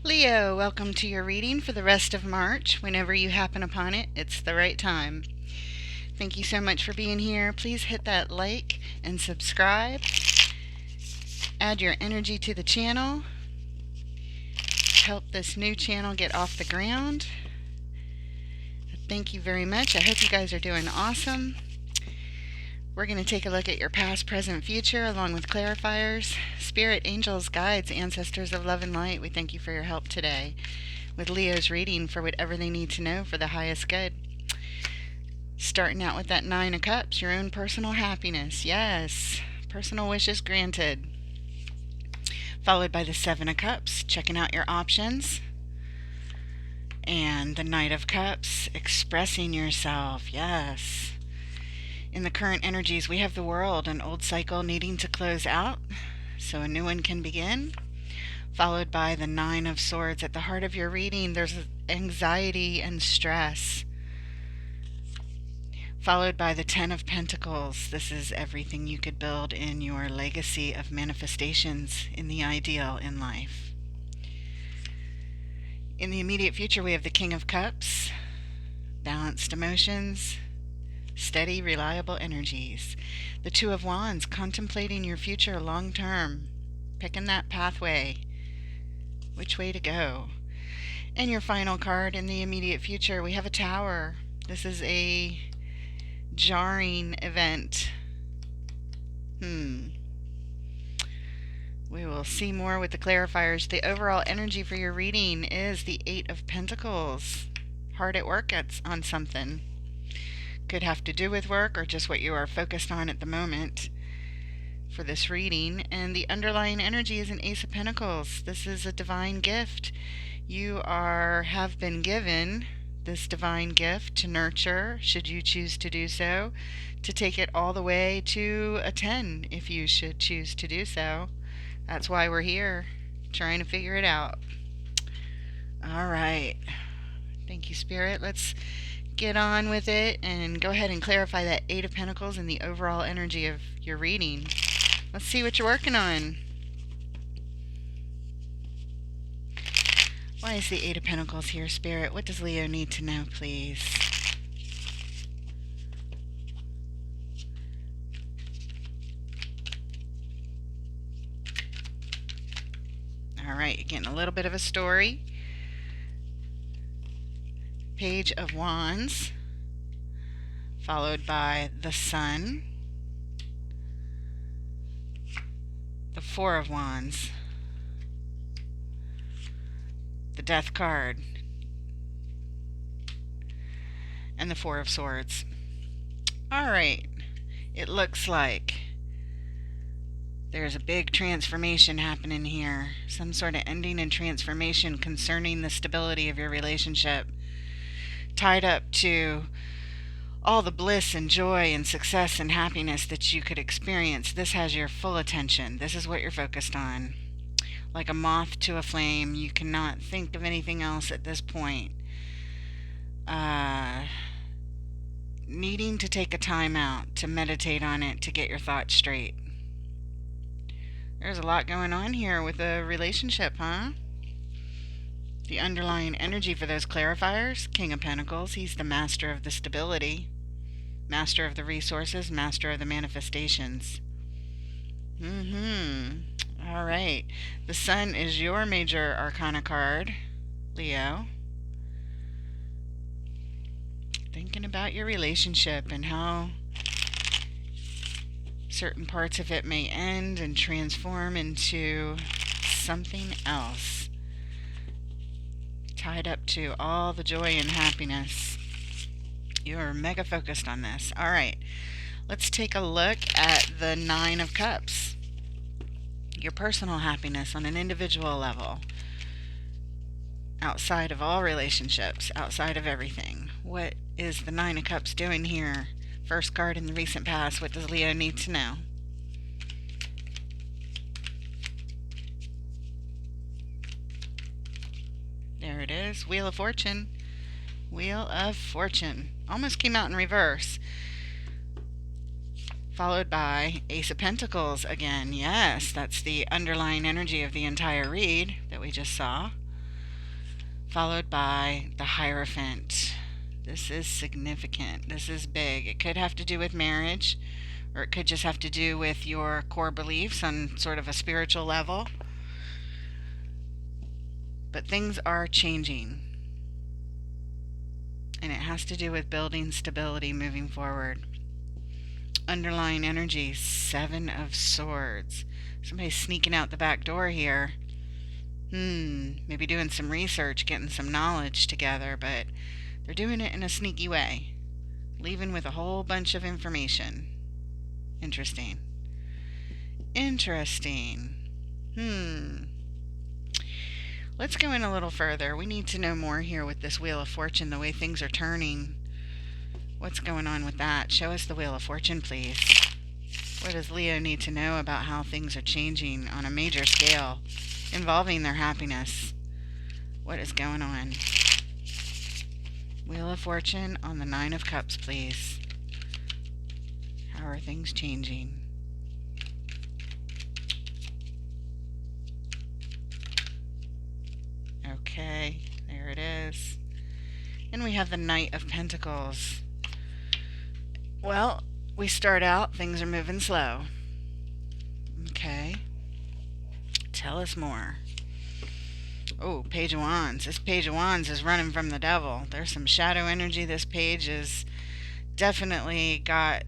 Leo, welcome to your reading for the rest of March. Whenever you happen upon it, it's the right time. Thank you so much for being here. Please hit that like and subscribe. Add your energy to the channel. Help this new channel get off the ground. Thank you very much. I hope you guys are doing awesome. We're going to take a look at your past, present, future, along with clarifiers. Spirit, angels, guides, ancestors of love and light, we thank you for your help today with Leo's reading for whatever they need to know for the highest good. Starting out with that Nine of Cups, your own personal happiness. Yes, personal wishes granted. Followed by the Seven of Cups, checking out your options. And the Knight of Cups, expressing yourself. Yes. In the current energies, we have the World, an old cycle needing to close out so a new one can begin. Followed by the Nine of Swords. At the heart of your reading, there's anxiety and stress. Followed by the Ten of Pentacles. This is everything you could build in your legacy of manifestations in the ideal in life. In the immediate future, we have the King of Cups, balanced emotions, steady, reliable energies. The Two of Wands, contemplating your future long term, picking that pathway, which way to go. And your final card in the immediate future, we have a Tower. This is a jarring event. We will see more with the clarifiers. The overall energy for your reading is the Eight of Pentacles. Hard at work on something. Could have to do with work or just what you are focused on at the moment for this reading. And the underlying energy is an Ace of Pentacles. This is a divine gift. You have been given this divine gift to nurture, should you choose to do so, to take it all the way to a 10 if you should choose to do so. That's why we're here, trying to figure it out. All right. Thank you, Spirit. Let's get on with it and go ahead and clarify that Eight of Pentacles and the overall energy of your reading. Let's see what you're working on. Why is the Eight of Pentacles here, Spirit? What does Leo need to know, please? All right, you're getting a little bit of a story. Page of Wands, followed by the Sun, the Four of Wands, the Death card, and the Four of Swords. All right, it looks like there's a big transformation happening here, some sort of ending and transformation concerning the stability of your relationship, tied up to all the bliss and joy and success and happiness that you could experience. This has your full attention. This is what you're focused on. Like a moth to a flame, you cannot think of anything else at this point. Needing to take a time out to meditate on it, to get your thoughts straight. There's a lot going on here with a relationship, huh? The underlying energy for those clarifiers, King of Pentacles, he's the master of the stability, master of the resources, master of the manifestations. All right. The Sun is your major arcana card, Leo. Thinking about your relationship and how certain parts of it may end and transform into something else, tied up to all the joy and happiness. You're mega focused on this. All right, let's take a look at the Nine of Cups. Your personal happiness on an individual level, outside of all relationships, outside of everything. What is the Nine of Cups doing here? First card in the recent past. What does Leo need to know? There it is. Wheel of Fortune. Wheel of Fortune. Almost came out in reverse. Followed by Ace of Pentacles again. Yes, that's the underlying energy of the entire read that we just saw. followed by the Hierophant. This is significant. This is big. It could have to do with marriage, or it could just have to do with your core beliefs on sort of a spiritual level. But things are changing, and it has to do with building stability moving forward. Underlying energy, Seven of Swords. Somebody's sneaking out the back door here. Maybe doing some research, getting some knowledge together, but they're doing it in a sneaky way, leaving with a whole bunch of information. Interesting. Let's go in a little further. We need to know more here with this Wheel of Fortune, the way things are turning. What's going on with that? Show us the Wheel of Fortune, please. What does Leo need to know about how things are changing on a major scale, involving their happiness? What is going on? Wheel of Fortune on the Nine of Cups, please. How are things changing? Okay, there it is. And we have the Knight of Pentacles. Well, we start out, things are moving slow. Okay. Tell us more. Oh, Page of Wands. This Page of Wands is running from the devil. There's some shadow energy. This page is definitely got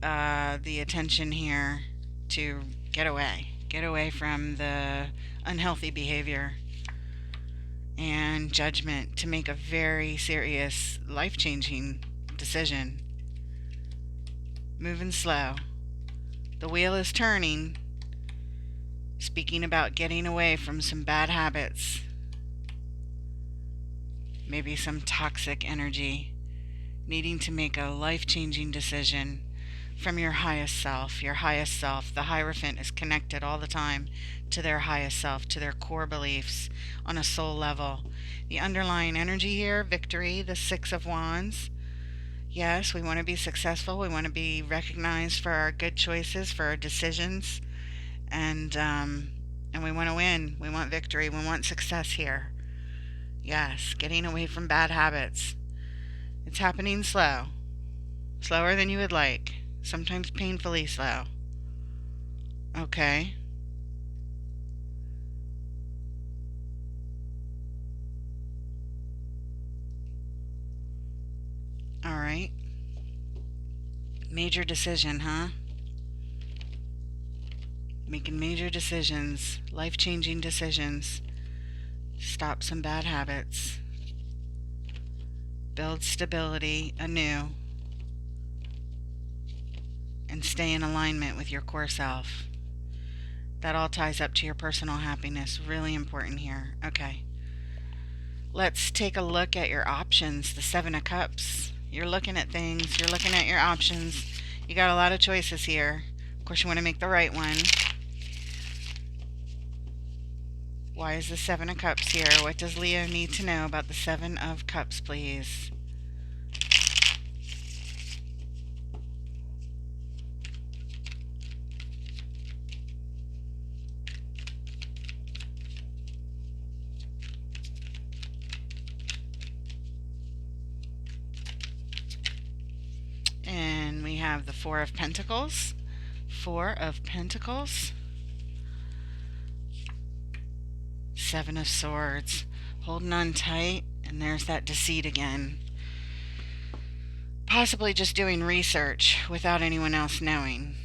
the attention here to get away. Get away from the unhealthy behavior and judgment to make a very serious, life-changing decision. Moving slow. The wheel is turning, speaking about getting away from some bad habits, maybe some toxic energy, needing to make a life-changing decision from your highest self. Your highest self, the Hierophant, is connected all the time to their highest self, to their core beliefs on a soul level. The underlying energy here, victory, the Six of Wands. Yes, we want to be successful. We want to be recognized for our good choices, for our decisions, and we want to win. We want victory. We want success here. Yes, getting away from bad habits. It's happening slow. Slower than you would like. Sometimes painfully slow. Okay. All right. Major decision, huh? Making major decisions, life-changing decisions. Stop some bad habits. Build stability anew. And stay in alignment with your core self. That all ties up to your personal happiness. Really important here. Okay. Let's take a look at your options. The Seven of Cups. You're looking at things. You're looking at your options. You got a lot of choices here. Of course, you want to make the right one. Why is the Seven of Cups here? What does Leo need to know about the Seven of Cups, please? And we have the Four of Pentacles. Four of Pentacles. Seven of Swords. Holding on tight, and there's that deceit again. Possibly just doing research without anyone else knowing.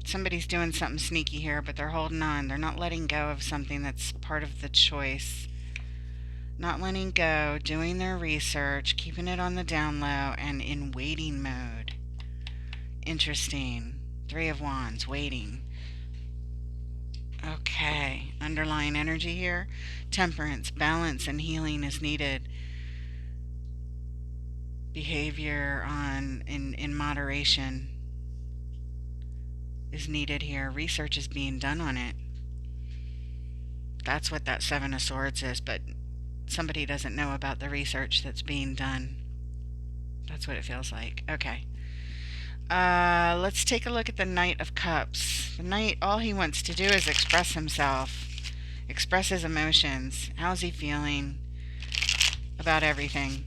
Somebody's doing something sneaky here, but they're holding on. They're not letting go of something that's part of the choice. Not letting go, doing their research, keeping it on the down low, and in waiting mode. Interesting. Three of Wands, waiting. Okay, underlying energy here. Temperance, balance, and healing is needed. Behavior in moderation is needed here. Research is being done on it. That's what that Seven of Swords is, but somebody doesn't know about the research that's being done. That's what it feels like. Okay. Let's take a look at the Knight of Cups. The Knight, all he wants to do is express himself, express his emotions. How's he feeling? about everything.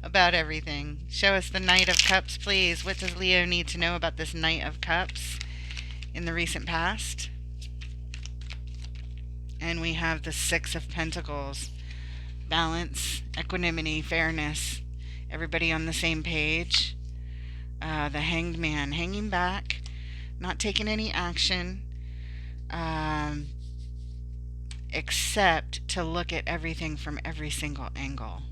About everything. Show us the Knight of Cups, please. What does Leo need to know about this Knight of Cups in the recent past? And we have the Six of Pentacles. Balance, equanimity, fairness. Everybody on the same page. The Hanged Man, hanging back, not taking any action, except to look at everything from every single angle.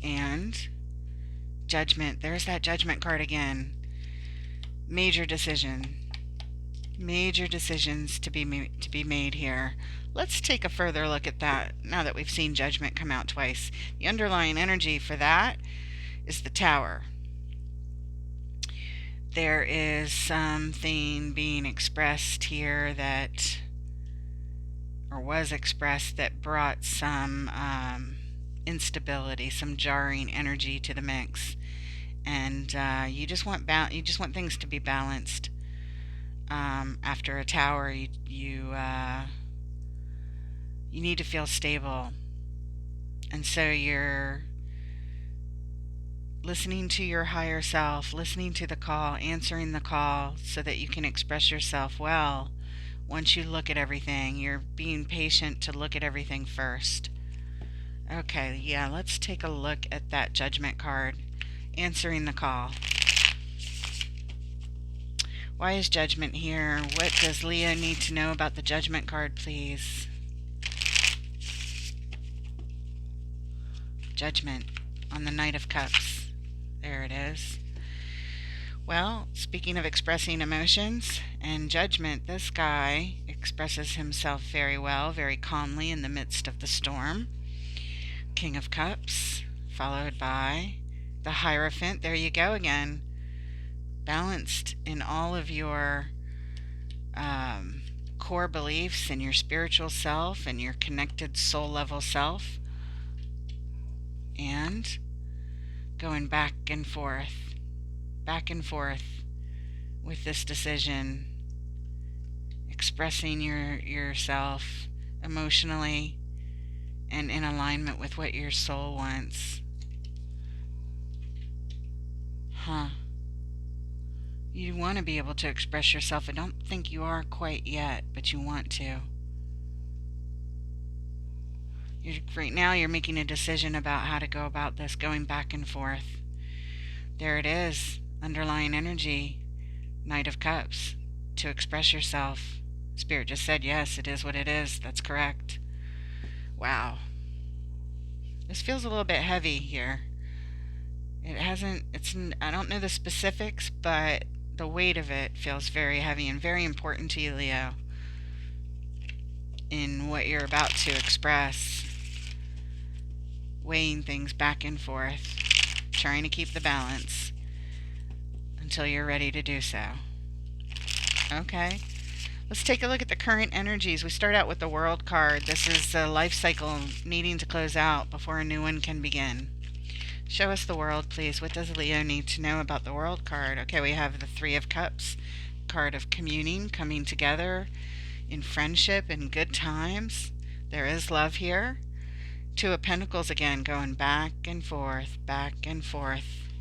And Judgment. There's that Judgment card again. Major decision. Major decisions to be made here. Let's take a further look at that now that we've seen Judgment come out twice. The underlying energy for that is the Tower. There is something being expressed here that, or was expressed, that brought some instability, some jarring energy to the mix, and you just want things to be balanced. After a Tower, you need to feel stable, and so you're listening to your higher self, listening to the call, answering the call so that you can express yourself well. Once you look at everything, you're being patient to look at everything first. Okay, yeah, let's take a look at that Judgment card. Answering the call. Why is Judgment here? What does Leo need to know about the Judgment card, please? Judgment on the Knight of Cups. There it is. Well, speaking of expressing emotions and Judgment, this guy expresses himself very well, very calmly in the midst of the storm. King of Cups, followed by the Hierophant. There you go again. Balanced in all of your core beliefs and your spiritual self and your connected soul level self. And going back and forth with this decision, expressing yourself emotionally and in alignment with what your soul wants. You want to be able to express yourself. I don't think you are quite yet, but you want to. Right now you're making a decision about how to go about this, going back and forth. There it is, underlying energy, Knight of Cups, to express yourself. Spirit just said, yes, it is what it is. That's correct. Wow. This feels a little bit heavy here. I don't know the specifics, but the weight of it feels very heavy and very important to you, Leo, in what you're about to express. Weighing things back and forth, trying to keep the balance until you're ready to do so. Okay, let's take a look at the current energies. We start out with the World card. This is a life cycle needing to close out before a new one can begin. Show us the World, please. What does Leo need to know about the World card? Okay, we have the Three of Cups, card of communing, coming together in friendship and good times. There is love here. Two of Pentacles again, going back and forth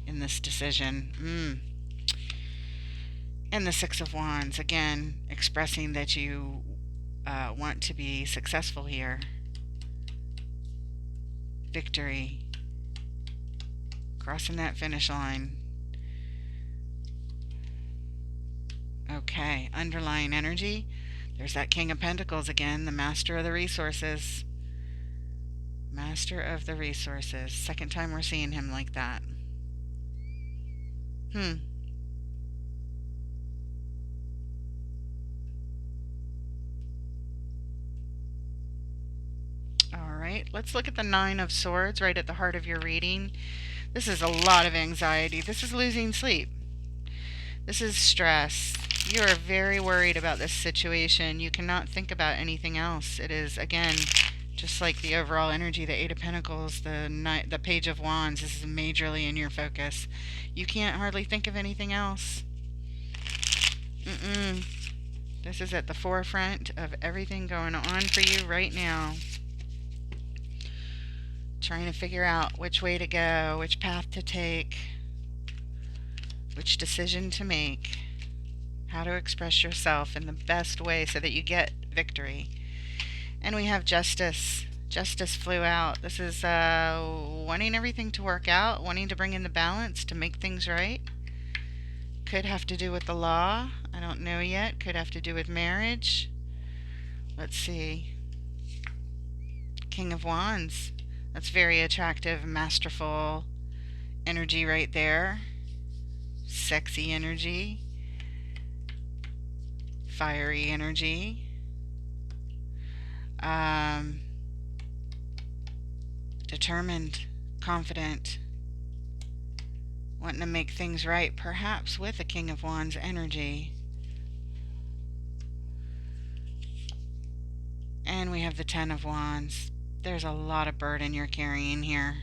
in this decision. And the Six of Wands, again, expressing that you want to be successful here. Victory. Crossing that finish line. Okay, underlying energy. There's that King of Pentacles again, the Master of the Resources. Master of the Resources. Second time we're seeing him like that. Alright, let's look at the Nine of Swords right at the heart of your reading. This is a lot of anxiety. This is losing sleep. This is stress. You are very worried about this situation. You cannot think about anything else. It is, again, just like the overall energy, the Eight of Pentacles, the Page of Wands. This is majorly in your focus. You can't hardly think of anything else. This is at the forefront of everything going on for you right now. trying to figure out which way to go, which path to take, which decision to make, how to express yourself in the best way so that you get victory. And we have justice. Justice flew out. This is wanting everything to work out, wanting to bring in the balance to make things right. Could have to do with the law. I don't know yet. Could have to do with marriage. Let's see. King of Wands. That's very attractive, masterful energy right there. Sexy energy. Fiery energy. Determined, confident, wanting to make things right, perhaps with a King of Wands energy. And we have the Ten of Wands. There's a lot of burden you're carrying here.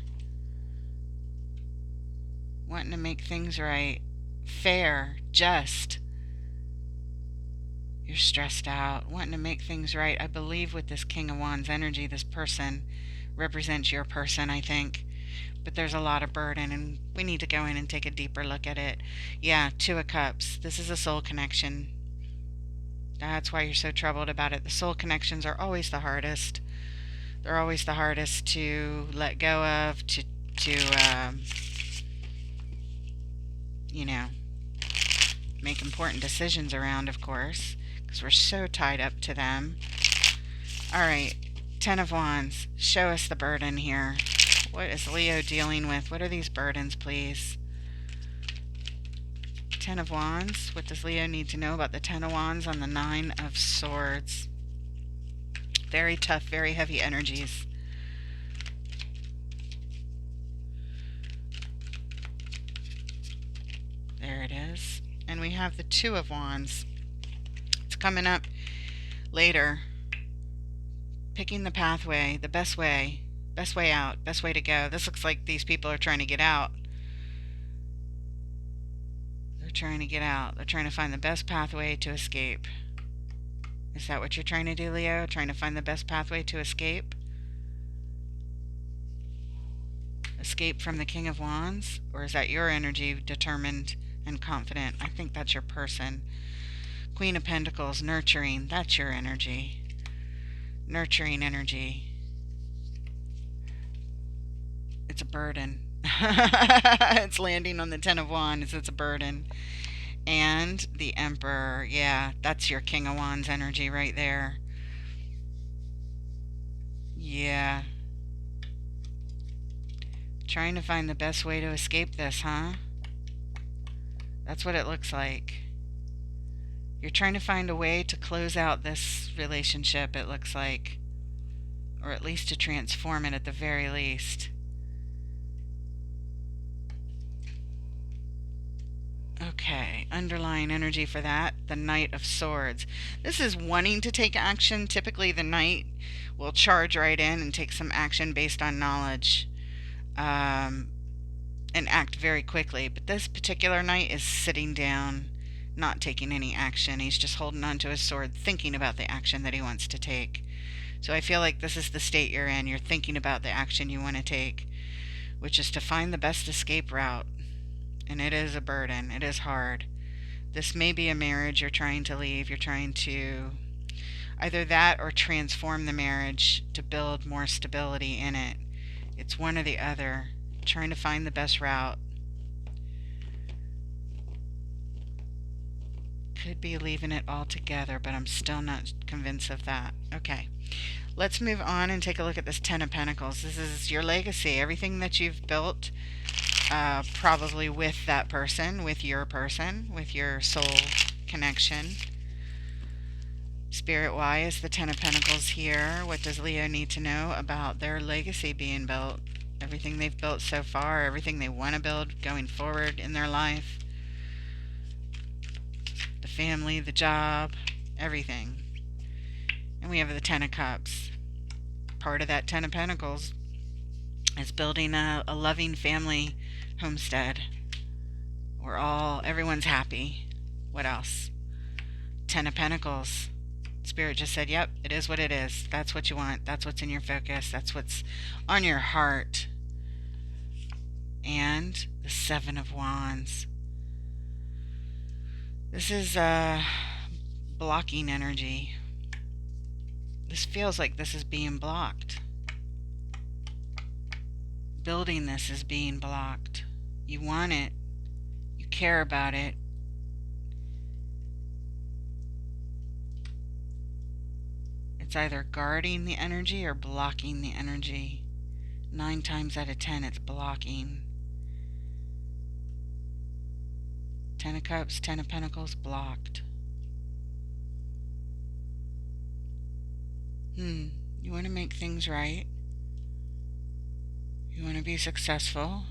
Wanting to make things right, fair, just. You're stressed out, wanting to make things right. I believe with this King of Wands energy, this person represents your person, I think. But there's a lot of burden, and we need to go in and take a deeper look at it. Yeah, Two of Cups. This is a soul connection. That's why you're so troubled about it. The soul connections are always the hardest. They're always the hardest to let go of, to make important decisions around, of course, because we're so tied up to them. All right, Ten of Wands. Show us the burden here. What is Leo dealing with? What are these burdens, please? Ten of Wands. What does Leo need to know about the Ten of Wands on the Nine of Swords? Very tough, very heavy energies. There it is. And we have the Two of Wands. It's coming up later. Picking the pathway, the best way out, best way to go. This looks like these people are trying to get out. They're trying to get out. They're trying to find the best pathway to escape. Is that what you're trying to do, Leo? Trying to find the best pathway to escape? Escape from the King of Wands? Or is that your energy, determined and confident? I think that's your person. Queen of Pentacles, nurturing. That's your energy. Nurturing energy. It's a burden. It's landing on the Ten of Wands. It's a burden. And the Emperor. Yeah, that's your King of Wands energy right there. Yeah. Trying to find the best way to escape this, huh? That's what it looks like. You're trying to find a way to close out this relationship, it looks like. Or at least to transform it at the very least. Okay, underlying energy for that, the Knight of Swords. This is wanting to take action. Typically the Knight will charge right in and take some action based on knowledge. And act very quickly. But this particular Knight is sitting down, not taking any action. He's just holding onto his sword, thinking about the action that he wants to take. So I feel like this is the state you're in. You're thinking about the action you want to take, which is to find the best escape route. And it is a burden. It is hard. This may be a marriage you're trying to leave. You're trying to either that or transform the marriage to build more stability in it. It's one or the other. Trying to find the best route. Could be leaving it all together, but I'm still not convinced of that. Okay. Let's move on and take a look at this Ten of Pentacles. This is your legacy. Everything that you've built, probably with that person, with your soul connection. Spirit-wise, the Ten of Pentacles here. What does Leo need to know about their legacy being built? Everything they've built so far, everything they want to build going forward in their life. The family, the job, everything. And we have the Ten of Cups. Part of that Ten of Pentacles is building a loving family homestead where everyone's happy. What else? Ten of Pentacles. Spirit just said, yep, it is what it is. That's what you want. That's what's in your focus. That's what's on your heart. And the Seven of Wands. This is blocking energy. This feels like this is being blocked. Building this is being blocked. You want it. You care about it. It's either guarding the energy or blocking the energy. 9 times out of 10, it's blocking. 10 of Cups, 10 of Pentacles, blocked. You want to make things right. You want to be successful.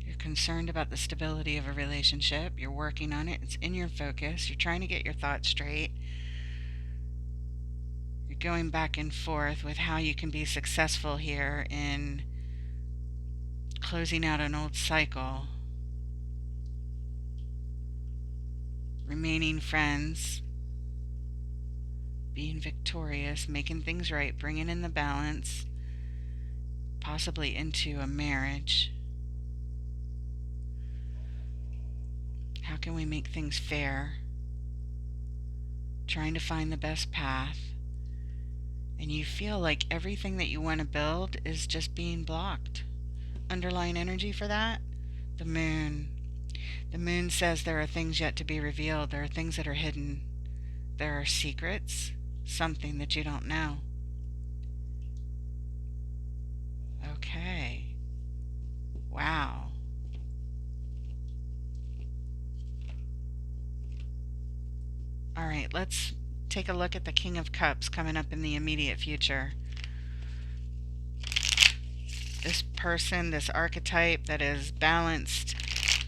You're concerned about the stability of a relationship. You're working on it. It's in your focus. You're trying to get your thoughts straight. You're going back and forth with how you can be successful here in closing out an old cycle. Remaining friends. Being victorious, making things right, bringing in the balance, possibly into a marriage. How can we make things fair? Trying to find the best path. And you feel like everything that you want to build is just being blocked. Underlying energy for that? The moon. The moon says there are things yet to be revealed. There are things that are hidden. There are secrets. Something that you don't know. Okay. Wow. All right, let's take a look at the King of Cups coming up in the immediate future. This person, this archetype that is balanced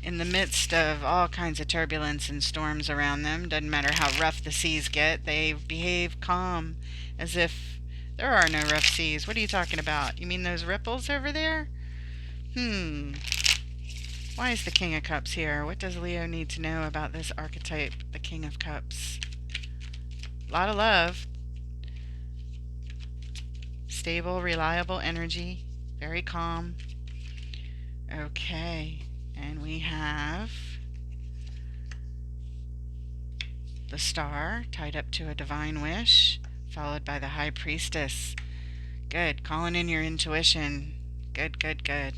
in the midst of all kinds of turbulence and storms around them. Doesn't matter how rough the seas get, they behave calm, as if there are no rough seas. What are you talking about? You mean those ripples over there? Why is the King of Cups here? What does Leo need to know about this archetype, the King of Cups? A lot of love. Stable, reliable energy. Very calm. Okay. And we have the Star tied up to a divine wish, followed by the High Priestess. Good. Calling in your intuition. Good, good, good.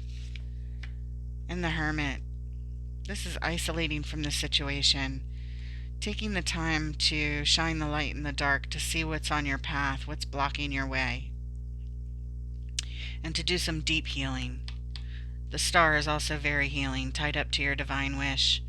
And the Hermit. This is isolating from the situation. Taking the time to shine the light in the dark to see what's on your path, what's blocking your way. And to do some deep healing. The Star is also very healing, tied up to your divine wish.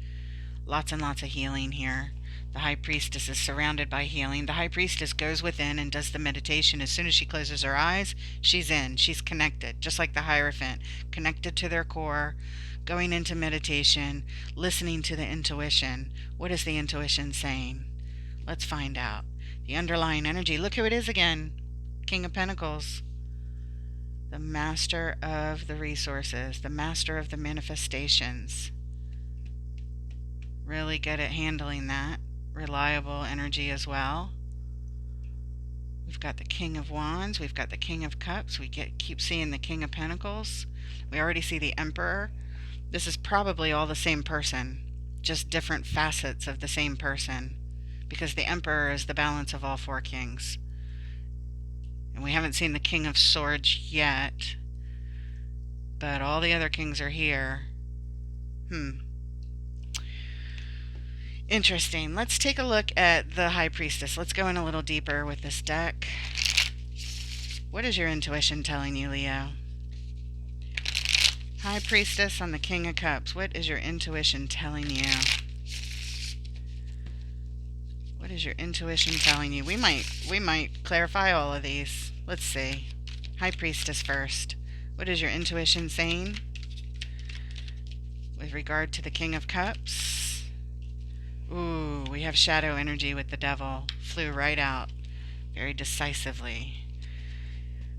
Lots and lots of healing here. The High Priestess is surrounded by healing. The High Priestess goes within and does the meditation. As soon as she closes her eyes, she's in. She's connected, just like the Hierophant. Connected to their core, going into meditation, listening to the intuition. What is the intuition saying? Let's find out. The underlying energy. Look who it is again. King of Pentacles. The master of the resources, the master of the manifestations. Really good at handling that. Reliable energy as well. We've got the King of Wands. We've got the King of Cups. We keep seeing the King of Pentacles. We already see the Emperor. This is probably all the same person, just different facets of the same person, because the Emperor is the balance of all 4 kings. And we haven't seen the King of Swords yet, but all the other kings are here. Interesting. Let's take a look at the High Priestess. Let's go in a little deeper with this deck. What is your intuition telling you, Leo? High Priestess on the King of Cups. What is your intuition telling you? What is your intuition telling you? We might clarify all of these. Let's see. High Priestess first. What is your intuition saying with regard to the King of Cups? Ooh, we have shadow energy with the Devil. Flew right out very decisively.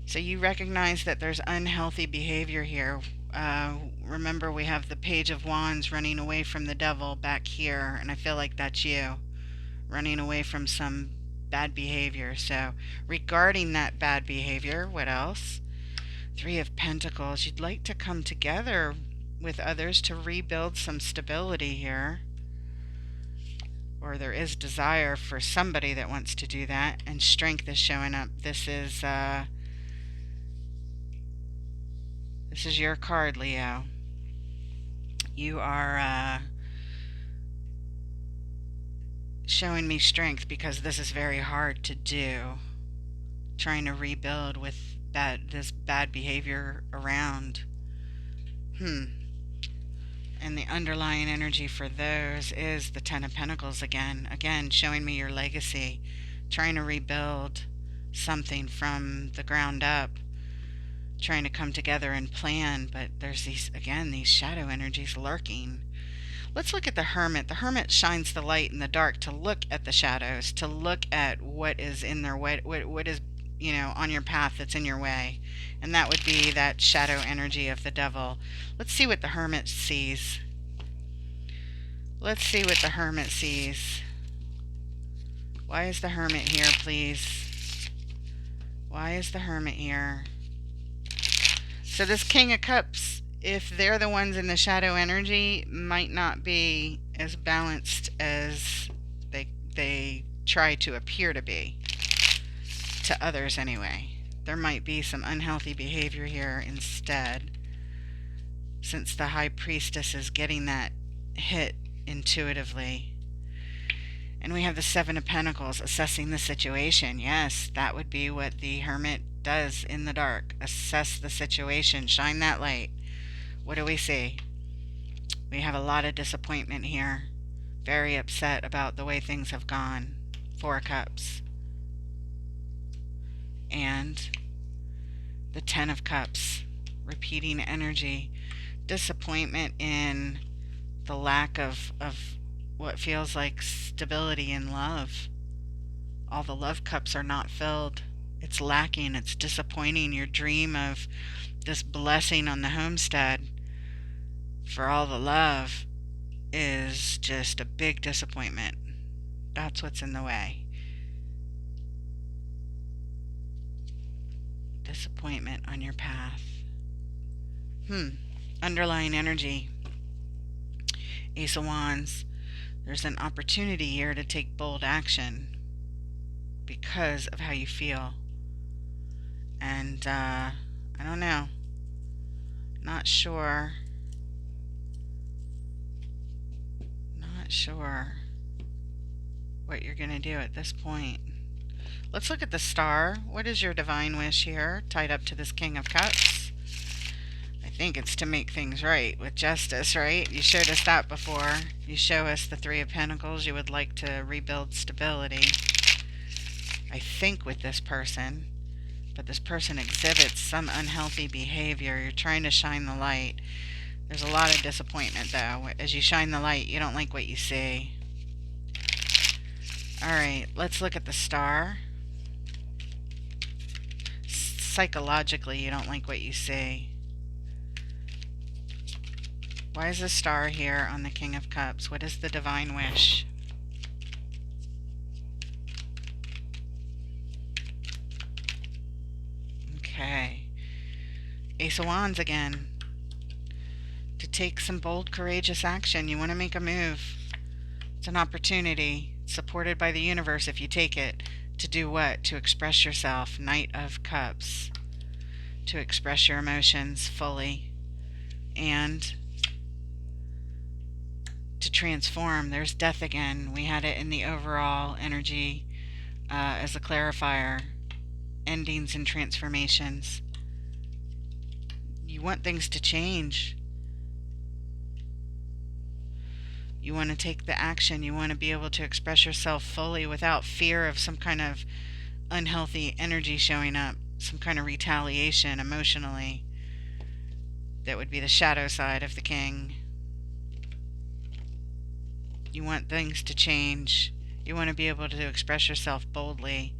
So you recognize that there's unhealthy behavior here. Remember, we have the Page of Wands running away from the Devil back here, and I feel like that's you. Running away from some bad behavior. So regarding that bad behavior, what else? Three of Pentacles. You'd like to come together with others to rebuild some stability here. Or there is desire for somebody that wants to do that. And Strength is showing up. This is your card, Leo. You are showing me strength because this is very hard to do. Trying to rebuild with this bad behavior around. And the underlying energy for those is the Ten of Pentacles again. Again, showing me your legacy. Trying to rebuild something from the ground up. Trying to come together and plan, but there's these shadow energies lurking. Let's look at the Hermit. The Hermit shines the light in the dark to look at the shadows, to look at what is in their way, what is, on your path that's in your way. And that would be that shadow energy of the devil. Let's see what the Hermit sees. Let's see what the Hermit sees. Why is the Hermit here, please? Why is the Hermit here? So this King of Cups, if they're the ones in the shadow energy, might not be as balanced as they try to appear to be. To others anyway. There might be some unhealthy behavior here instead, since the High Priestess is getting that hit intuitively. And we have the Seven of Pentacles, assessing the situation. Yes, that would be what the Hermit does in the dark. Assess the situation, shine that light. What do we see? We have a lot of disappointment here. Very upset about the way things have gone. Four of Cups. And the Ten of Cups. Repeating energy. Disappointment in the lack of what feels like stability in love. All the love cups are not filled. It's lacking. It's disappointing. Your dream of this blessing on the homestead for all the love is just a big disappointment. That's what's in the way. Disappointment on your path. Underlying energy. Ace of Wands. There's an opportunity here to take bold action because of how you feel. And I don't know. Not sure what you're going to do at this point. Let's look at the Star. What is your divine wish here, tied up to this King of Cups? I think it's to make things right with justice, right? You showed us that before. You show us the Three of Pentacles. You would like to rebuild stability, I think, with this person. But this person exhibits some unhealthy behavior. You're trying to shine the light. There's a lot of disappointment, though. As you shine the light, you don't like what you see. Alright, let's look at the Star. Psychologically, you don't like what you see. Why is the Star here on the King of Cups? What is the divine wish? Okay. Ace of Wands again. To take some bold, courageous action. You want to make a move. It's an opportunity, supported by the universe if you take it. To do what? To express yourself. Knight of Cups. To express your emotions fully. And to transform. There's death again. We had it in the overall energy as a clarifier. Endings and transformations. You want things to change. You want to take the action. You want to be able to express yourself fully without fear of some kind of unhealthy energy showing up. Some kind of retaliation emotionally. That would be the shadow side of the King. You want things to change. You want to be able to express yourself boldly.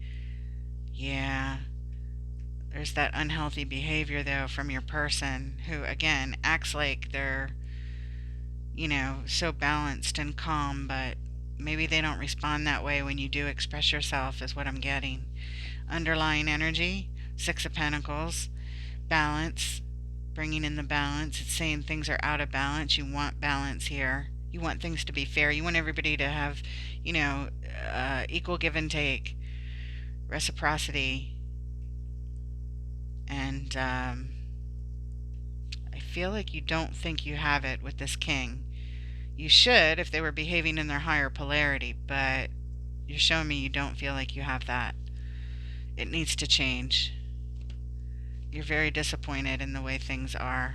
Yeah. There's that unhealthy behavior, though, from your person who, again, acts like they're, so balanced and calm, but maybe they don't respond that way when you do express yourself, is what I'm getting. Underlying energy, Six of Pentacles, balance, bringing in the balance. It's saying things are out of balance. You want balance here. You want things to be fair. You want everybody to have, equal give and take, reciprocity. And I feel like you don't think you have it with this king. You should if they were behaving in their higher polarity, but you're showing me you don't feel like you have that. It needs to change. You're very disappointed in the way things are.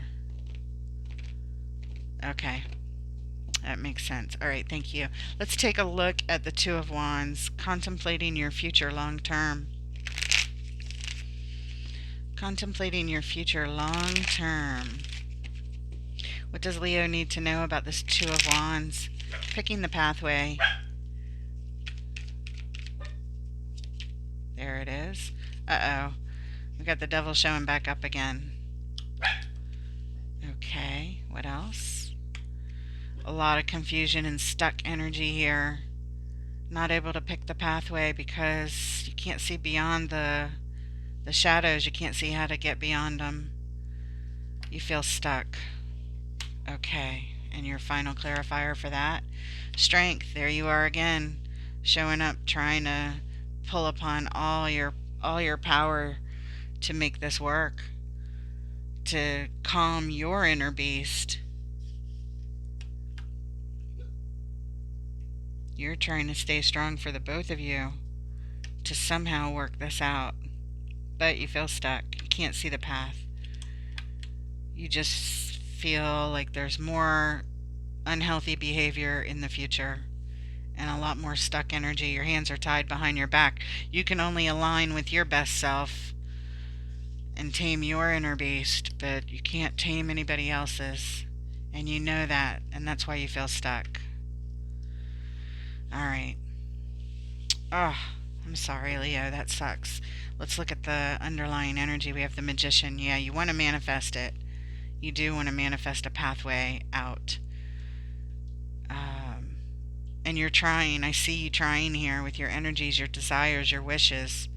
Okay. That makes sense. All right, thank you. Let's take a look at the Two of Wands, contemplating your future long term. Contemplating your future long term. What does Leo need to know about this Two of Wands? Picking the pathway. There it is. Uh-oh. We got the devil showing back up again. Okay, what else? A lot of confusion and stuck energy here. Not able to pick the pathway because you can't see beyond the shadows. You can't see how to get beyond them. You feel stuck. Okay, and your final clarifier for that? Strength. There you are again, showing up, trying to pull upon all your power to make this work, to calm your inner beast. You're trying to stay strong for the both of you to somehow work this out, but you feel stuck. You can't see the path. You just feel like there's more unhealthy behavior in the future and a lot more stuck energy. Your hands are tied behind your back. You can only align with your best self and tame your inner beast, but you can't tame anybody else's, and you know that, and that's why you feel stuck. All right. Oh, I'm sorry, Leo. That sucks. Let's look at the underlying energy. We have the Magician. Yeah, you want to manifest it. You do want to manifest a pathway out. And you're trying. I see you trying here with your energies, your desires, your wishes.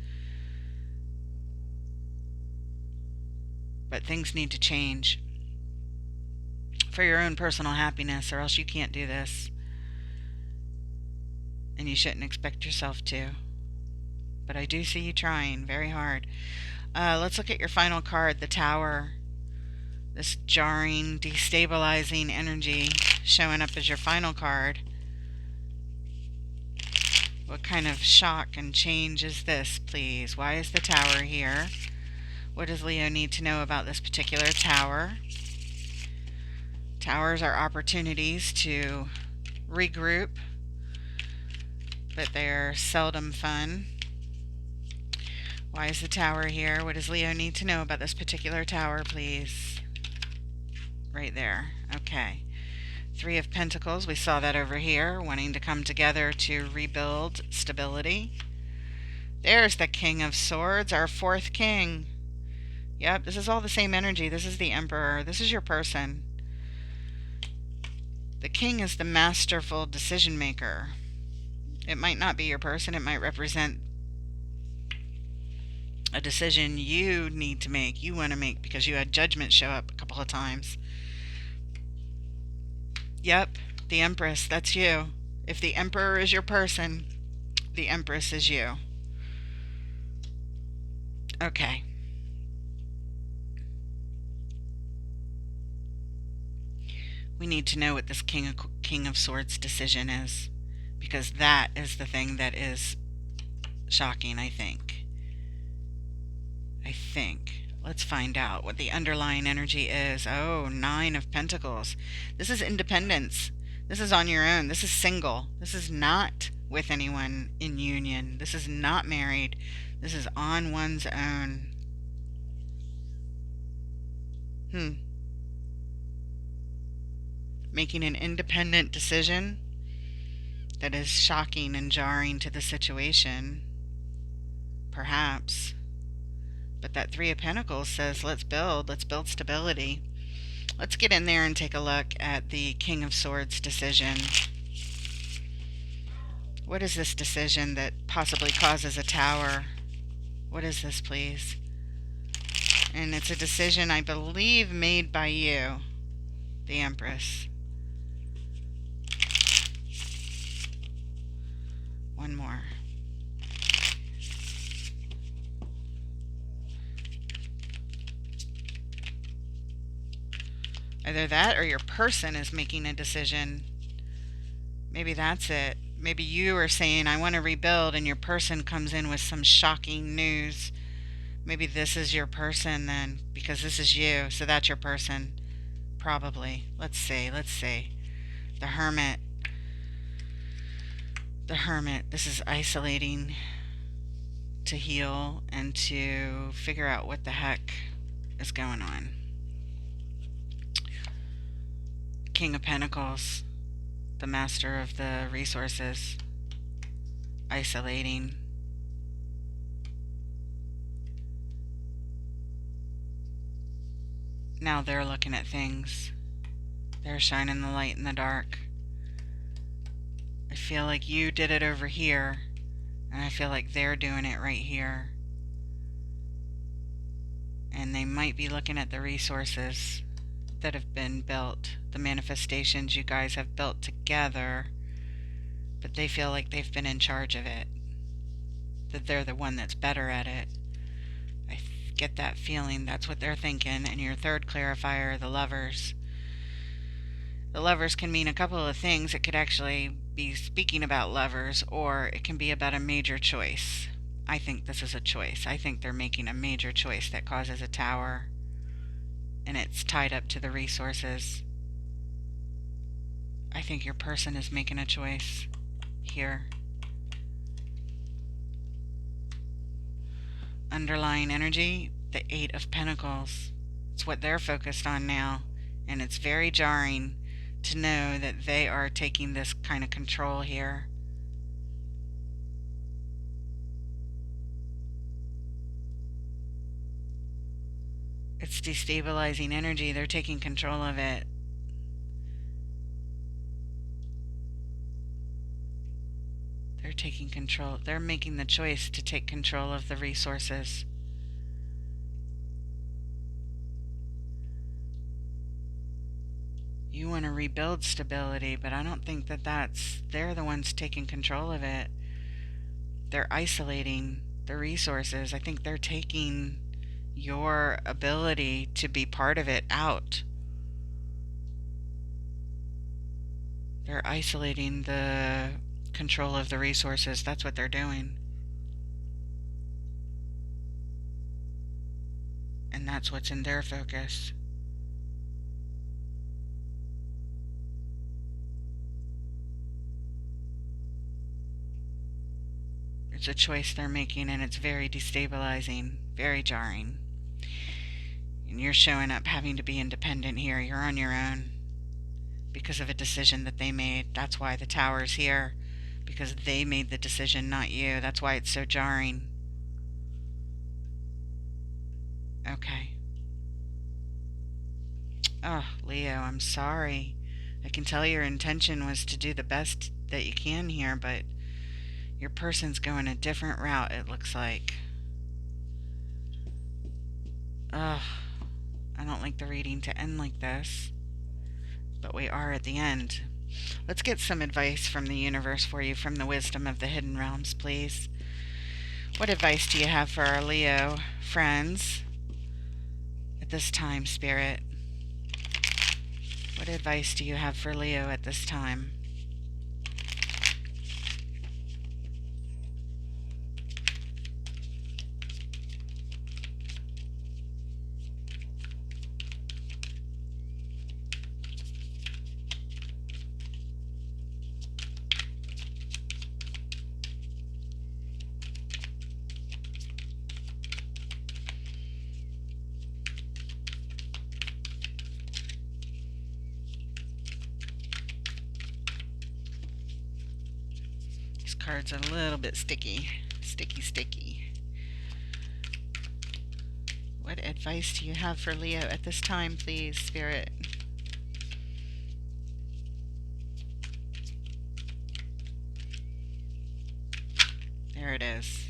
But things need to change for your own personal happiness, or else you can't do this. And you shouldn't expect yourself to. But I do see you trying very hard. Let's look at your final card, the Tower. This jarring, destabilizing energy showing up as your final card. What kind of shock and change is this, please? Why is the Tower here? What does Leo need to know about this particular Tower? Towers are opportunities to regroup, but they're seldom fun. Why is the Tower here? What does Leo need to know about this particular Tower, please? Right there. Okay. Three of Pentacles. We saw that over here, wanting to come together to rebuild stability. There's the King of Swords, our fourth king. Yep, this is all the same energy. This is the Emperor. This is your person. The King is the masterful decision maker. It might not be your person. It might represent a decision you need to make, you want to make, because you had Judgment show up a couple of times. Yep, the Empress, that's you. If the Emperor is your person, the Empress is you. Okay. We need to know what this King of Swords decision is, because that is the thing that is shocking, I think. Let's find out what the underlying energy is. Oh, Nine of Pentacles. This is independence. This is on your own. This is single. This is not with anyone in union. This is not married. This is on one's own. Making an independent decision that is shocking and jarring to the situation. Perhaps. But that Three of Pentacles says, let's build stability. Let's get in there and take a look at the King of Swords decision. What is this decision that possibly causes a tower? What is this, please? And it's a decision, I believe, made by you, the Empress. One more. Either that or your person is making a decision. Maybe that's it. Maybe you are saying, I want to rebuild, and your person comes in with some shocking news. Maybe this is your person then, because this is you, so that's your person. Probably. Let's see. The Hermit. The Hermit. This is isolating to heal and to figure out what the heck is going on. King of Pentacles. The master of the resources. Isolating. Now they're looking at things. They're shining the light in the dark. I feel like you did it over here, and I feel like they're doing it right here. And they might be looking at the resources that have been built, the manifestations you guys have built together, but they feel like they've been in charge of it, that they're the one that's better at it. I get that feeling. That's what they're thinking. And your third clarifier, the Lovers. The Lovers can mean a couple of things. It could actually be speaking about lovers, or it can be about a major choice. I think this is a choice. I think they're making a major choice that causes a tower, and it's tied up to the resources. I think your person is making a choice here. Underlying energy, the Eight of Pentacles. It's what they're focused on now, and it's very jarring to know that they are taking this kind of control here. It's destabilizing energy. They're taking control of it. They're taking control. They're making the choice to take control of the resources. You want to rebuild stability, but I don't think that they're the ones taking control of it. They're isolating the resources. I think they're taking your ability to be part of it out. They're isolating the control of the resources. That's what they're doing. And that's what's in their focus. It's a choice they're making, and it's very destabilizing, very jarring. And you're showing up having to be independent here. You're on your own because of a decision that they made. That's why the tower's here, because they made the decision, not you. That's why it's so jarring. Okay. Oh, Leo, I'm sorry. I can tell your intention was to do the best that you can here, but your person's going a different route, it looks like. Ugh. I don't like the reading to end like this, but we are at the end. Let's get some advice from the universe for you, from the wisdom of the hidden realms, please. What advice do you have for our Leo friends at this time, Spirit? What advice do you have for Leo at this time? These cards are a little bit sticky. Sticky. What advice do you have for Leo at this time, please, Spirit? There it is.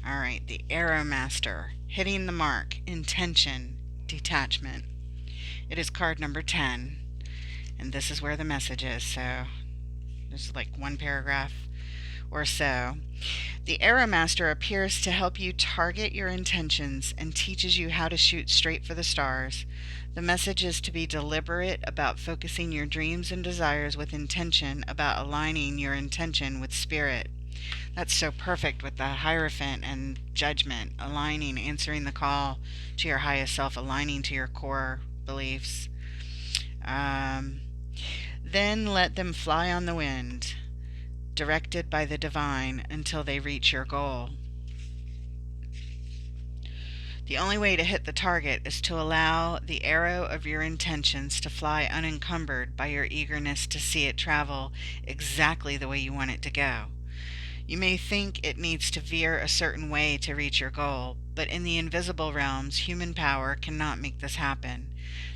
All right, the Arrow Master, hitting the mark, intention, detachment. It is card number 10, and this is where the message is. So there's like one paragraph or so. The Arrow Master appears to help you target your intentions and teaches you how to shoot straight for the stars. The message is to be deliberate about focusing your dreams and desires with intention, about aligning your intention with spirit. That's so perfect with the Hierophant and Judgment, aligning, answering the call to your highest self, aligning to your core beliefs. Then let them fly on the wind, directed by the divine until they reach your goal. The only way to hit the target is to allow the arrow of your intentions to fly unencumbered by your eagerness to see it travel exactly the way you want it to go. You may think it needs to veer a certain way to reach your goal, but in the invisible realms, human power cannot make this happen.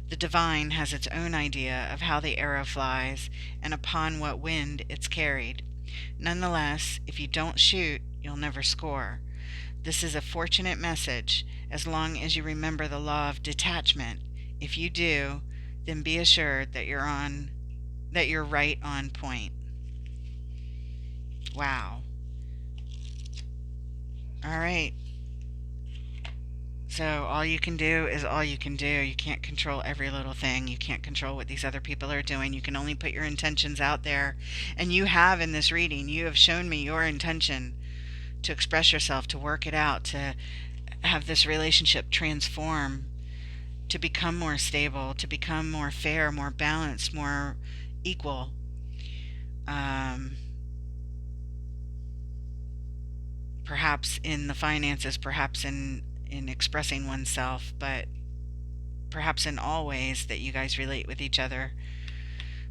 The divine has its own idea of how the arrow flies and upon what wind it's carried. Nonetheless, if you don't shoot, you'll never score. This is a fortunate message, as long as you remember the law of detachment. If you do, then be assured that you're right on point. Wow. All right. So all you can do is all you can do. You can't control every little thing. You can't control what these other people are doing. You can only put your intentions out there. And you have in this reading, you have shown me your intention to express yourself, to work it out, to have this relationship transform, to become more stable, to become more fair, more balanced, more equal. Perhaps in the finances, perhaps in expressing oneself, but perhaps in all ways that you guys relate with each other.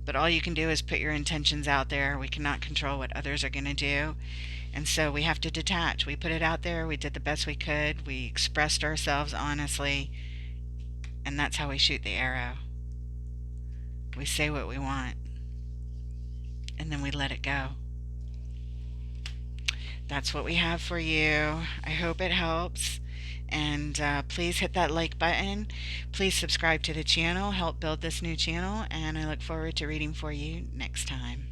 But all you can do is put your intentions out there. We cannot control what others are going to do. And so we have to detach. We put it out there. We did the best we could. We expressed ourselves honestly. And that's how we shoot the arrow. We say what we want. And then we let it go. That's what we have for you. I hope it helps. And please hit that like button. Please subscribe to the channel. Help build this new channel. And I look forward to reading for you next time.